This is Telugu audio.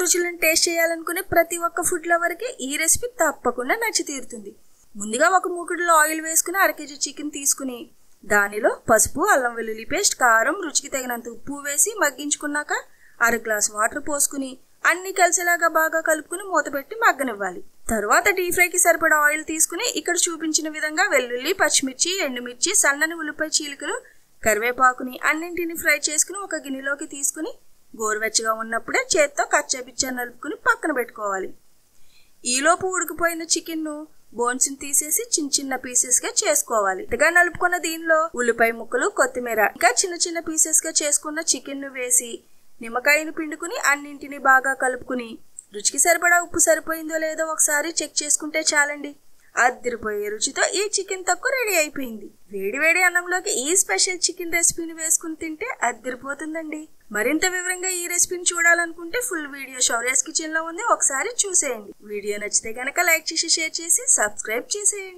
రుచులను టేస్ట్ చేయాలనుకునే ప్రతి ఒక్క ఫుడ్ లవర్కి ఈ రెసిపీ తప్పకుండా నచ్చి తీరుతుంది. ముందుగా ఒక మూకుడులో ఆయిల్ వేసుకుని 1/2 kg చికెన్ తీసుకుని దానిలో పసుపు, అల్లం వెల్లుల్లి పేస్ట్, కారం, రుచికి తగినంత ఉప్పు వేసి మగ్గించుకున్నాక 1/2 గ్లాస్ వాటర్ పోసుకుని అన్ని కలిసేలాగా బాగా కలుపుకుని మూత పెట్టి మగ్గనివ్వాలి. తర్వాత డీప్ ఫ్రైకి సరిపడా ఆయిల్ తీసుకుని ఇక్కడ చూపించిన విధంగా వెల్లుల్లి, పచ్చిమిర్చి, ఎండుమిర్చి, సన్నని ఉల్లిపాయ చీలికలు, కరివేపాకుని అన్నింటిని ఫ్రై చేసుకుని ఒక గిన్నెలోకి తీసుకుని గోరువెచ్చగా ఉన్నప్పుడే చేత్తో కచ్చాపిచ్చా నలుపుకుని పక్కన పెట్టుకోవాలి. ఈలోపు ఉడికిపోయిన చికెన్ను బోన్స్ తీసేసి చిన్న చిన్న పీసెస్ గా చేసుకోవాలి. ఇదిగా నలుపుకున్న దీనిలో ఉల్లిపాయ ముక్కలు, కొత్తిమీర ఇంకా చిన్న చిన్న పీసెస్ గా చేసుకున్న చికెన్ ను వేసి నిమ్మకాయను పిండుకుని అన్నింటినీ బాగా కలుపుకుని రుచికి సరిపడా ఉప్పు సరిపోయిందో లేదో ఒకసారి చెక్ చేసుకుంటే చాలండి. అదిరిపోయే రుచితో ఈ చికెన్ తక్కువ రెడీ అయిపోయింది. వేడి వేడి అన్నంలోకి ఈ స్పెషల్ చికెన్ రెసిపీని వేసుకుని తింటే అదిరిపోతుందండి. మరింత వివరంగా ఈ రెసిపీని చూడాలనుకుంటే ఫుల్ వీడియో శౌర్యాస్ కిచెన్ లో ఉంది, ఒకసారి చూసేయండి. వీడియో నచ్చితే గనక లైక్ చేసి, షేర్ చేసి, సబ్స్క్రైబ్ చేసేయండి.